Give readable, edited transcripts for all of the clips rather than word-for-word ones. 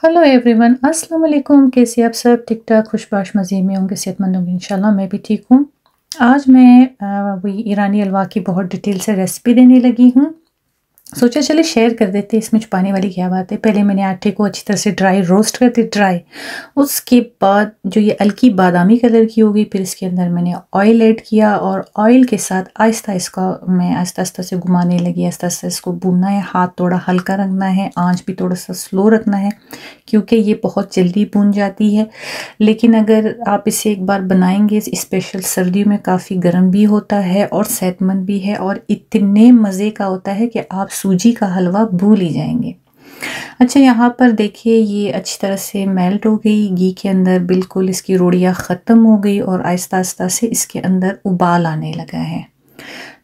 Hello everyone, अस्सलाम वालेकुम। कैसे आप सब? ठीक ठाक खुशबाश मज़े में होंगे, सेहतमंद होंगे इंशाल्लाह। मैं भी ठीक हूँ। आज मैं वही ईरानी हलवा की बहुत डिटेल से रेसिपी देने लगी हूँ। सोचा चले शेयर कर देते, इसमें छुपाने वाली क्या बात है। पहले मैंने आटे को अच्छी तरह से ड्राई रोस्ट कर दी, ड्राई। उसके बाद जो ये हल्की बादामी कलर की होगी, फिर इसके अंदर मैंने ऑयल ऐड किया और ऑयल के साथ आहिस्ता इसका मैं आहिस्ता आहिस्ता से घुमाने लगी। आहिस्ता आहिस्ता इसको भूनना है, हाथ थोड़ा हल्का रखना है, आंच भी थोड़ा सा स्लो रखना है क्योंकि ये बहुत जल्दी भून जाती है। लेकिन अगर आप इसे एक बार बनाएंगे, स्पेशल सर्दियों में काफ़ी गर्म भी होता है और सेहतमंद भी है और इतने मज़े का होता है कि आप सूजी का हलवा भूल ही जाएंगे। अच्छा, यहाँ पर देखिए ये अच्छी तरह से मेल्ट हो गई घी के अंदर, बिल्कुल इसकी रोड़ियाँ ख़त्म हो गई और आहिस्ता आहिस्ता से इसके अंदर उबाल आने लगा है।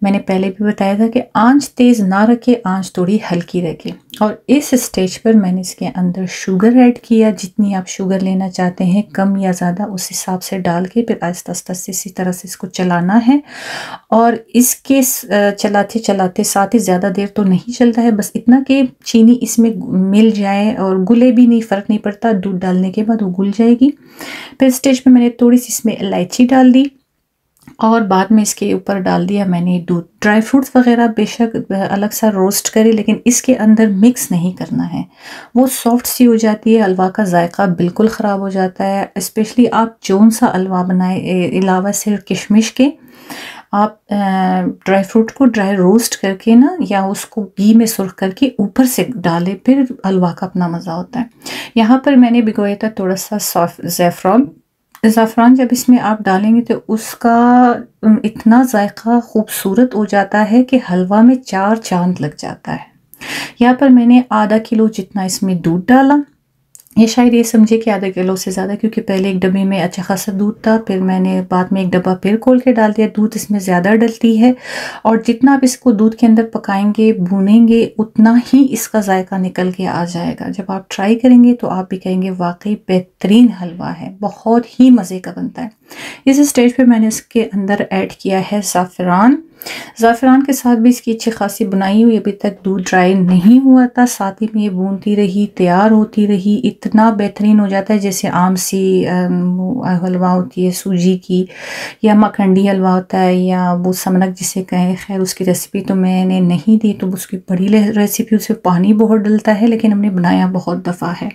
मैंने पहले भी बताया था कि आंच तेज़ ना रखें, आंच थोड़ी हल्की रखें। और इस स्टेज पर मैंने इसके अंदर शुगर ऐड किया। जितनी आप शुगर लेना चाहते हैं, कम या ज़्यादा, उस हिसाब से डाल के फिर आहिस्ता आहिस्ता से इसी तरह से इसको चलाना है। और इसके चलाते चलाते साथ ही ज़्यादा देर तो नहीं चलता है, बस इतना कि चीनी इसमें मिल जाए और घुले भी नहीं, फ़र्क नहीं पड़ता। दूध डालने के बाद वो घुल जाएगी। फिर स्टेज पे मैंने थोड़ी सी इसमें इलायची डाल दी और बाद में इसके ऊपर डाल दिया मैंने दूध। ड्राई फ्रूट्स वगैरह बेशक अलग सा रोस्ट करें, लेकिन इसके अंदर मिक्स नहीं करना है। वो सॉफ्ट सी हो जाती है, हलवा का जायका बिल्कुल ख़राब हो जाता है। स्पेशली आप जौन सा हलवा बनाए, अलावा सिर्फ किशमिश के, आप ड्राई फ्रूट को ड्राई रोस्ट करके ना, या उसको घी में सुर्ख करके ऊपर से डालें, फिर हलवा का अपना मज़ा होता है। यहाँ पर मैंने भिगोया था थोड़ा सा सॉफ्ट ज़ैफ़रान। ज़ाफ़रान जब इसमें आप डालेंगे तो उसका इतना जायका खूबसूरत हो जाता है कि हलवा में 4 चाँद लग जाता है। यहाँ पर मैंने आधा किलो जितना इसमें दूध डाला। ये शायद ये समझे कि आधा किलो से ज़्यादा, क्योंकि पहले एक डब्बे में अच्छा खासा दूध था, फिर मैंने बाद में एक डब्बा फिर खोल के डाल दिया। दूध इसमें ज़्यादा डलती है और जितना आप इसको दूध के अंदर पकाएंगे, भूनेंगे, उतना ही इसका जायका निकल के आ जाएगा। जब आप ट्राई करेंगे तो आप भी कहेंगे वाकई बेहतरीन हलवा है, बहुत ही मज़े का बनता है। इस स्टेज पे मैंने इसके अंदर ऐड किया है ज़ाफ़रान। ज़ाफ़रान के साथ भी इसकी अच्छी खासी बुनाई हुई। अभी तक दूध ड्राई नहीं हुआ था, साथ ही में ये भूनती रही, तैयार होती रही। इतना बेहतरीन हो जाता है जैसे आम सी हलवा होती है सूजी की, या मखंडी हलवा होता है, या वो समनक जिसे कहें। खैर उसकी रेसिपी तो मैंने नहीं दी, तो उसकी बड़ी रेसिपी, उसमें पानी बहुत डलता है, लेकिन हमने बनाया बहुत दफ़ा है।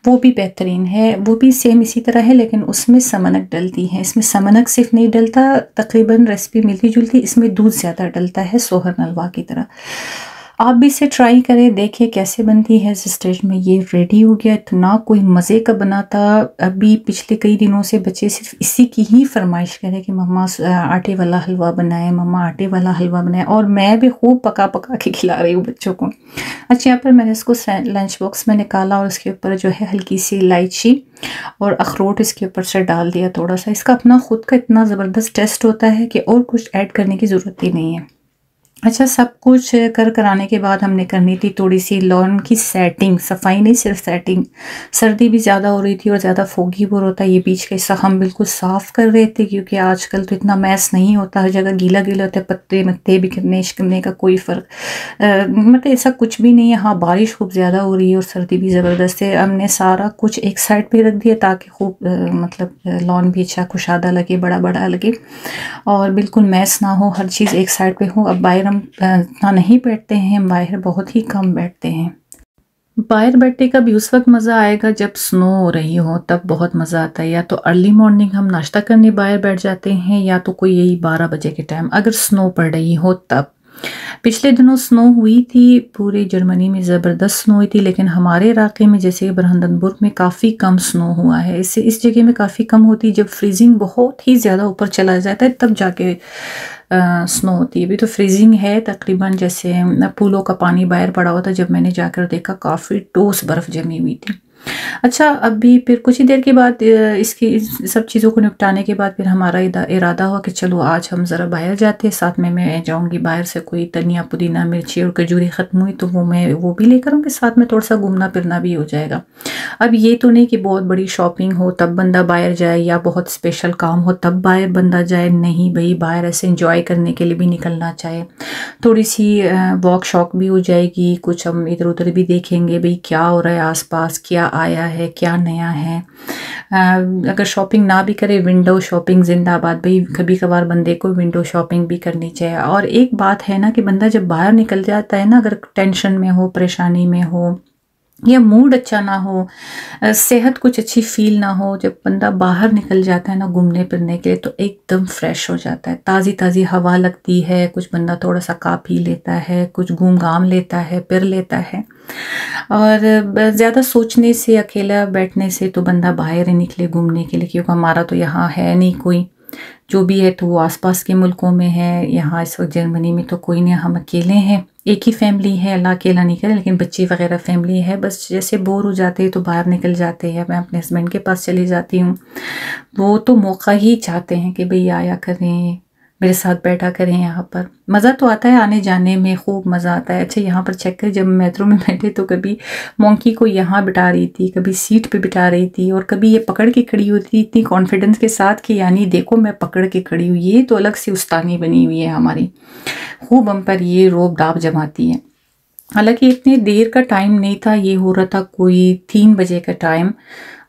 वो भी बेहतरीन है, वो भी सेम इसी तरह है, लेकिन उसमें समनक डलती है। इसमें समनक सिर्फ नहीं डलता, तकरीबन रेसिपी मिलती जुलती, इसमें दूध ज़्यादा डलता है, सोहर हलवा की तरह। आप भी इसे ट्राई करें, देखिए कैसे बनती है। इस स्टेज में ये रेडी हो गया। इतना कोई मज़े का बना था। अभी पिछले कई दिनों से बच्चे सिर्फ इसी की ही फरमाइश करें कि मम्मा आटे वाला हलवा बनाएं, मम्मा आटे वाला हलवा बनाएं, और मैं भी खूब पका पका के खिला रही हूँ बच्चों को। अच्छा, यहाँ पर मैंने इसको लंच बॉक्स में निकाला और उसके ऊपर जो है हल्की सी इलायची और अखरोट इसके ऊपर से डाल दिया थोड़ा सा। इसका अपना खुद का इतना ज़बरदस्त टेस्ट होता है कि और कुछ ऐड करने की ज़रूरत ही नहीं है। अच्छा, सब कुछ कराने के बाद हमने करनी थी थोड़ी सी लॉन की सेटिंग, सफाई नहीं, सिर्फ सेटिंग। सर्दी भी ज़्यादा हो रही थी और ज़्यादा फोगी बोर होता है। ये बीच का हिस्सा हम बिल्कुल साफ़ कर रहे थे, क्योंकि आजकल तो इतना मैस नहीं होता, हर जगह गीला गीला होता है, पत्ते मत्ते बिखरने शिकने का कोई फ़र्क मतलब ऐसा कुछ भी नहीं है। हाँ, बारिश खूब ज़्यादा हो रही है और सर्दी भी ज़बरदस्त है। हमने सारा कुछ एक साइड पर रख दिया ताकि खूब मतलब लॉन भी अच्छा कुशादा लगे, बड़ा बड़ा लगे और बिल्कुल मैस ना हो, हर चीज़ एक साइड पे हो। अब बाहर हम इतना नहीं बैठते हैं, हम बाहर बहुत ही कम बैठते हैं। बाहर बैठने का भी उस वक्त मज़ा आएगा जब स्नो हो रही हो, तब बहुत मज़ा आता है। या तो अर्ली मॉर्निंग हम नाश्ता करने बाहर बैठ जाते हैं, या तो कोई यही 12 बजे के टाइम अगर स्नो पड़ रही हो तब। पिछले दिनों स्नो हुई थी, पूरे जर्मनी में ज़बरदस्त स्नो हुई थी, लेकिन हमारे इलाके में जैसे ब्रांडनबुर्ग में काफ़ी कम स्नो हुआ है। इससे इस जगह में काफ़ी कम होती है, जब फ्रीजिंग बहुत ही ज़्यादा ऊपर चला जाता है तब जाके स्नो होती है। अभी तो फ्रीजिंग है तकरीबन, जैसे पूलों का पानी बाहर पड़ा हुआ था, जब मैंने जाकर देखा काफ़ी ठोस बर्फ़ जमी हुई थी। अच्छा, अभी फिर कुछ ही देर के बाद इसकी इस सब चीज़ों को निपटाने के बाद फिर हमारा इरादा हुआ कि चलो आज हम ज़रा बाहर जाते हैं। साथ में मैं जाऊँगी बाहर से कोई धनिया, पुदीना, मिर्ची और खजूरी ख़त्म हुई तो वो भी लेकर आऊँगी, साथ में थोड़ा-सा घूमना फिरना भी हो जाएगा। अब ये तो नहीं कि बहुत बड़ी शॉपिंग हो तब बंदा बाहर जाए या बहुत स्पेशल काम हो तब बाहर बंदा जाए, नहीं भई, बाहर ऐसे एन्जॉय करने के लिए भी निकलना चाहिए। थोड़ी-सी वॉक शॉक भी हो जाएगी, कुछ हम इधर-उधर भी देखेंगे भई क्या हो रहा है आस-पास, क्या आया है, क्या नया है। अगर शॉपिंग ना भी करे, विंडो शॉपिंग ज़िंदाबाद भई, कभी-कभार बंदे को विंडो शॉपिंग भी करनी चाहिए। और एक बात है ना कि बंदा जब बाहर निकल जाता है ना, अगर टेंशन में हो, परेशानी में हो या मूड अच्छा ना हो, सेहत कुछ अच्छी फ़ील ना हो, जब बंदा बाहर निकल जाता है ना घूमने फिरने के लिए तो एकदम फ्रेश हो जाता है। ताज़ी-ताज़ी हवा लगती है, कुछ बंदा थोड़ा-सा खा पी लेता है, कुछ घूम-घाम लेता है, फिर लेता है। और ज़्यादा सोचने से, अकेला बैठने से तो बंदा बाहर ही निकले घूमने के लिए, क्योंकि हमारा तो यहाँ है नहीं कोई। जो भी है तो वो आस-पास के मुल्कों में है, यहाँ इस वक़्त जर्मनी में तो कोई नहीं, हम अकेले हैं। एक ही फैमिली है, अल्लाह अकेला नहीं करे, लेकिन बच्चे वग़ैरह फैमिली है। बस जैसे बोर हो जाते हैं तो बाहर निकल जाते हैं, मैं अपने हस्बैंड के पास चली जाती हूँ। वो तो मौका ही चाहते हैं कि भई आया करें, मेरे साथ बैठा करें यहाँ पर। मज़ा तो आता है आने जाने में, खूब मज़ा आता है। अच्छा, यहाँ पर चेक करें, जब मेट्रो में बैठे तो कभी मोंकी को यहाँ बिठा रही थी, कभी सीट पे बिठा रही थी और कभी ये पकड़ के खड़ी होती थी इतनी कॉन्फिडेंस के साथ कि यानी देखो मैं पकड़ के खड़ी हूँ। ये तो अलग से उस्तानी बनी हुई है हमारी, खूब हम पर ये रोब-दाब जमाती है। हालाँकि इतनी देर का टाइम नहीं था, ये हो रहा था कोई 3 बजे का टाइम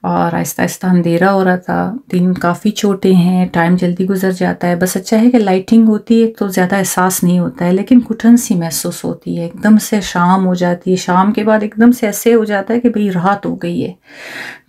और आहिस्ता-आहिस्ता अंधेरा हो रहा था। दिन काफ़ी छोटे हैं, टाइम जल्दी गुज़र जाता है। बस अच्छा है कि लाइटिंग होती है तो ज़्यादा एहसास नहीं होता है, लेकिन घुटन-सी महसूस होती है। एकदम से शाम हो जाती है, शाम के बाद एकदम से ऐसे हो जाता है कि भई रात हो गई है।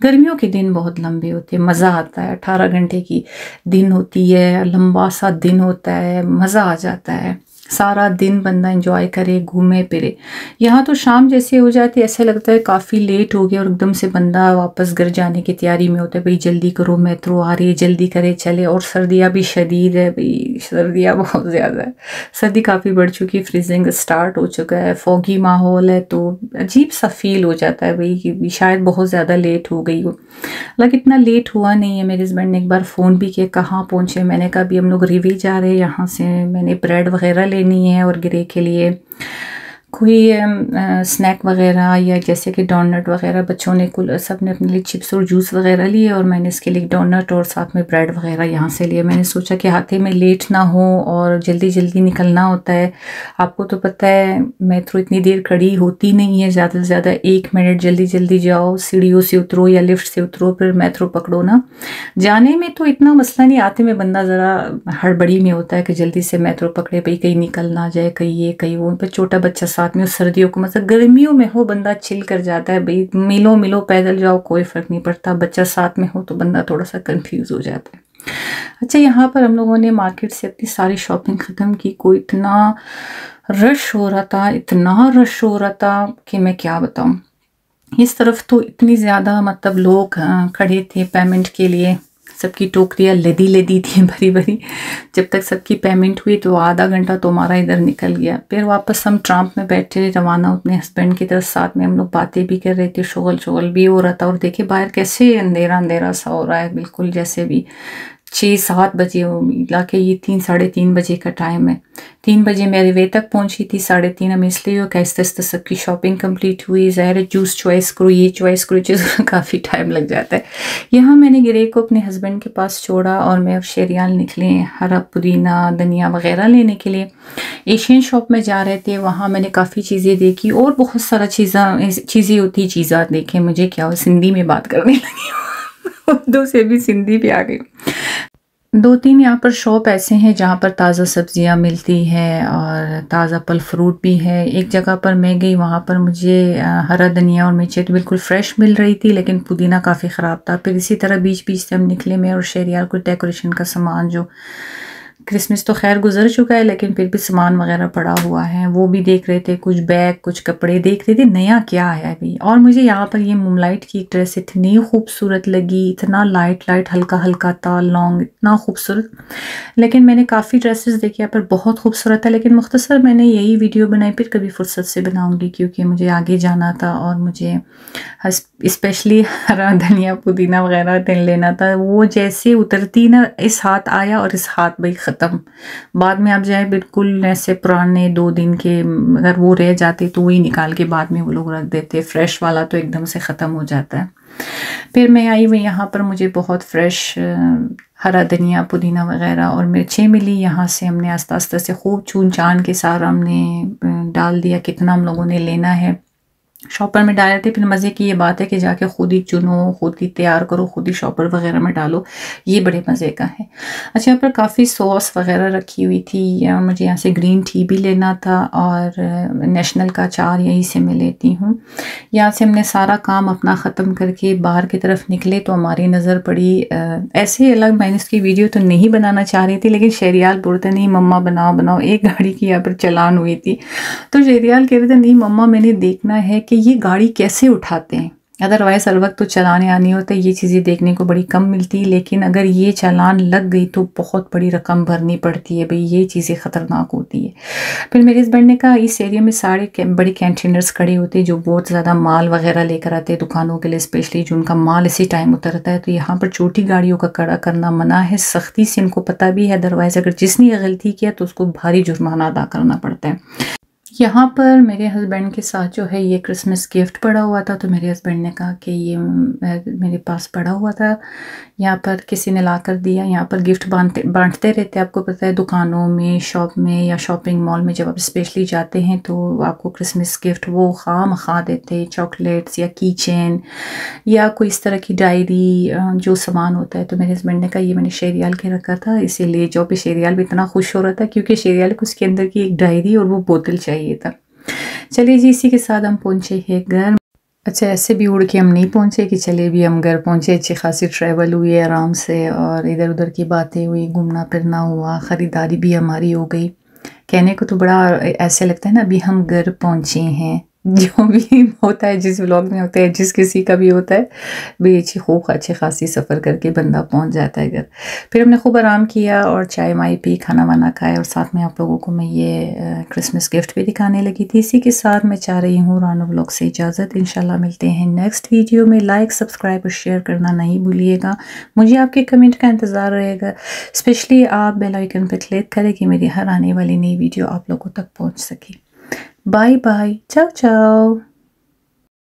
गर्मियों के दिन बहुत लंबे होते हैं, मज़ा आता है। 18 घंटे की दिन होती है, लंबा-सा दिन होता है, मज़ा आ जाता है। सारा दिन बंदा एंजॉय करे, घूमे फिरे। यहाँ तो शाम जैसे हो जाती है, ऐसा लगता है काफ़ी लेट हो गया और एकदम से बंदा वापस घर जाने की तैयारी में होता है, भाई जल्दी करो मेट्रो आ रही है, जल्दी करे चले। और सर्दियाँ भी शदीद है भाई, सर्दियाँ बहुत ज़्यादा है, सर्दी काफ़ी बढ़ चुकी है, फ्रीजिंग स्टार्ट हो चुका है, फॉगी माहौल है, तो अजीब सा फील हो जाता है भाई कि शायद बहुत ज़्यादा लेट हो गई हो। हालांकि इतना लेट हुआ नहीं है। मेरे हस्बैंड ने एक बार फ़ोन भी किया, कहाँ पहुँचे। मैंने कहा अभी हम लोग रिवी जा रहे हैं, यहाँ से मैंने ब्रेड वगैरह लेनी है और गिरे के लिए कोई स्नैक वगैरह, या जैसे कि डोनट वगैरह, बच्चों ने कुल सब ने अपने लिए चिप्स और जूस वगैरह लिए और मैंने इसके लिए डोनट और साथ में ब्रेड वगैरह यहाँ से लिए। मैंने सोचा कि हाथे में लेट ना हो और जल्दी जल्दी निकलना होता है। आपको तो पता है मेट्रो इतनी देर खड़ी होती नहीं है, ज़्यादा से ज़्यादा 1 मिनट, जल्दी जल्दी जाओ, सीढ़ियों से उतरो या लिफ्ट से उतरो फिर मेट्रो पकड़ो ना। जाने में तो इतना मसला नहीं, आते में बंदा ज़रा हड़बड़ी में होता है कि जल्दी से मेट्रो पकड़े, भाई कहीं निकल ना जाए, कहीं ये कहीं वो। पर छोटा बच्चा साथ में, सर्दियों को मतलब गर्मियों में हो बंदा चिल कर जाता है, भाई मिलो मिलो पैदल जाओ कोई फ़र्क नहीं पड़ता, बच्चा साथ में हो तो बंदा थोड़ा सा कंफ्यूज हो जाता है। अच्छा, यहाँ पर हम लोगों ने मार्केट से अपनी सारी शॉपिंग ख़त्म की। कोई इतना रश हो रहा था, इतना रश हो रहा था कि मैं क्या बताऊँ। इस तरफ तो इतनी ज़्यादा मतलब लोग खड़े थे पेमेंट के लिए, सबकी टोकरियाँ लदी लदी थी भरी भरी। जब तक सबकी पेमेंट हुई तो आधा घंटा तो हमारा इधर निकल गया। फिर वापस हम ट्राम में बैठे, रवाना अपने हस्बैंड की तरफ। साथ में हम लोग बातें भी कर रहे थे, शुगल भी हो रहा था। और देखिए बाहर कैसे अंधेरा अंधेरा सा हो रहा है, बिल्कुल जैसे भी 6-7 बजे हो, मिला के ये 3 साढ़े 3 बजे का टाइम है। 3 बजे मैं रिवे तक पहुंची थी, 3:30 हम इसलिए हो कि आहिस्ता आहिस्ता सबकी शॉपिंग कंप्लीट हुई। ज़ाहिर है जूस चॉइस करो, ये चॉइस करो, चीज़ काफ़ी टाइम लग जाता है। यहाँ मैंने गिरे को अपने हस्बैंड के पास छोड़ा और मैं अब शेरियाल निकले हरा पुदीना धनिया वगैरह लेने के लिए। एशियन शॉप में जा रहे थे, वहाँ मैंने काफ़ी चीज़ें देखी और बहुत सारा चीज़ें होती चीज़ा देखे। मुझे क्या हो, सिंधी में बात करने लगी उर्दू से भी सिंधी पे आ गई। 2-3 यहाँ पर शॉप ऐसे हैं जहाँ पर ताज़ा सब्जियाँ मिलती हैं और ताज़ा फल फ्रूट भी है। एक जगह पर मैं गई, वहाँ पर मुझे हरा धनिया और मिर्ची तो बिल्कुल फ्रेश मिल रही थी, लेकिन पुदीना काफ़ी ख़राब था। फिर इसी तरह बीच बीच से हम निकले, मैं और शेरियाल को डेकोरेशन का सामान जो क्रिसमस तो खैर गुजर चुका है, लेकिन फिर भी सामान वगैरह पड़ा हुआ है, वो भी देख रहे थे, कुछ बैग कुछ कपड़े देख रहे थे नया क्या है अभी। और मुझे यहाँ पर ये मूनलाइट की ड्रेस इतनी खूबसूरत लगी, इतना लाइट लाइट हल्का हल्का था, लॉन्ग, इतना खूबसूरत। लेकिन मैंने काफ़ी ड्रेसेस देखी यहाँ पर, बहुत खूबसूरत है, लेकिन मुख्तसर मैंने यही वीडियो बनाई, फिर कभी फुर्सत से बनाऊँगी क्योंकि मुझे आगे जाना था और मुझे स्पेशली हरा धनिया पुदीना वगैरह लेना था। वो जैसे उतरती ना, इस हाथ आया और इस हाथ भाई ख़त्म। बाद में आप जाए बिल्कुल ऐसे पुराने 2 दिन के अगर वो रह जाते तो वही निकाल के बाद में वो लोग रख देते, फ्रेश वाला तो एकदम से ख़त्म हो जाता है। फिर मैं आई हुई यहाँ पर, मुझे बहुत फ्रेश हरा धनिया पुदीना वगैरह और मिर्चें मिली। यहाँ से हमने आस्ता आस्ता से खूब चून चान के सारा हमने डाल दिया, कितना हम लोगों ने लेना है। शॉपर में डाले थे। फिर मज़े की ये बात है कि जाके खुद ही चुनो, खुद ही तैयार करो, खुद ही शॉपर वगैरह में डालो, ये बड़े मज़े का है। अच्छा, यहाँ पर काफ़ी सॉस वगैरह रखी हुई थी, या मुझे यहाँ से ग्रीन टी भी लेना था और नेशनल का अचार यहीं से मैं लेती हूँ। यहाँ से हमने सारा काम अपना ख़त्म करके बाहर की तरफ निकले तो हमारी नज़र पड़ी ऐसे अलग, मैंने इसकी वीडियो तो नहीं बनाना चाह रही थी, लेकिन शेरियाल बोलते नहीं मम्मा बनाओ बनाओ। एक गाड़ी की यहाँ पर चलान हुई थी तो शेरियाल कह रहे थे नहीं मम्मा मैंने देखना है कि ये गाड़ी कैसे उठाते हैं। अदरवाइज हर वक्त तो चलाने आनी होता है, ये चीज़ें देखने को बड़ी कम मिलती, लेकिन अगर ये चालान लग गई तो बहुत बड़ी रकम भरनी पड़ती है भाई, ये चीज़ें ख़तरनाक होती है। फिर मेरे हस्बैंड ने कहा इस एरिया में सारे बड़े कंटेनर्स खड़े होते हैं जो बहुत ज़्यादा माल वगैरह लेकर आते हैं दुकानों के लिए, स्पेशली जो उनका माल इसी टाइम उतरता है, तो यहाँ पर छोटी गाड़ियों का खड़ा करना मना है, सख्ती से इनको पता भी है। अदरवाइज़ अगर जिसने गलती किया तो उसको भारी जुर्माना अदा करना पड़ता है। यहाँ पर मेरे हस्बैंड के साथ जो है ये क्रिसमस गिफ्ट पड़ा हुआ था, तो मेरे हस्बैंड ने कहा कि ये मेरे पास पड़ा हुआ था, यहाँ पर किसी ने ला कर दिया। यहाँ पर गिफ्ट बांटते रहते हैं, आपको पता है दुकानों में, शॉप में या शॉपिंग मॉल में जब आप स्पेशली जाते हैं तो आपको क्रिसमस गिफ्ट वो खा देते हैं, चॉकलेट्स या की चेन या कोई इस तरह की डायरी जो सामान होता है। तो मेरे हस्बैंड ने कहा ये मैंने शेरियाल के रखा था, इसीलिए जो पे शेरियाल भी इतना खुश हो रहा था क्योंकि शेरियाल को उसके अंदर की एक डायरी और वो बोतल चाहिए था। चलिए जी, इसी के साथ हम पहुंचे हैं घर। अच्छा, ऐसे भी उड़ के हम नहीं पहुंचे कि चले भी हम घर पहुंचे, अच्छी खासी ट्रैवल हुई है आराम से और इधर उधर की बातें हुई, घूमना फिरना हुआ, ख़रीदारी भी हमारी हो गई। कहने को तो बड़ा ऐसे लगता है ना अभी हम घर पहुंचे हैं, जो भी होता है जिस व्लॉग में होता है, जिस किसी का भी होता है भी, अच्छी खासी सफ़र करके बंदा पहुंच जाता है घर। फिर हमने खूब आराम किया और चाय माई पी, खाना वाना खाया और साथ में आप लोगों को मैं ये क्रिसमस गिफ्ट भी दिखाने लगी थी। इसी के साथ मैं चाह रही हूँ रानो व्लॉग से इजाज़त। इंशाल्लाह मिलते हैं नेक्स्ट वीडियो में। लाइक सब्सक्राइब और शेयर करना नहीं भूलिएगा। मुझे आपके कमेंट का इंतज़ार रहेगा, स्पेशली आप बेल आइकन पर क्लिक करें कि मेरी हर आने वाली नई वीडियो आप लोगों तक पहुँच सके। बाय बाय, चाओ चाओ।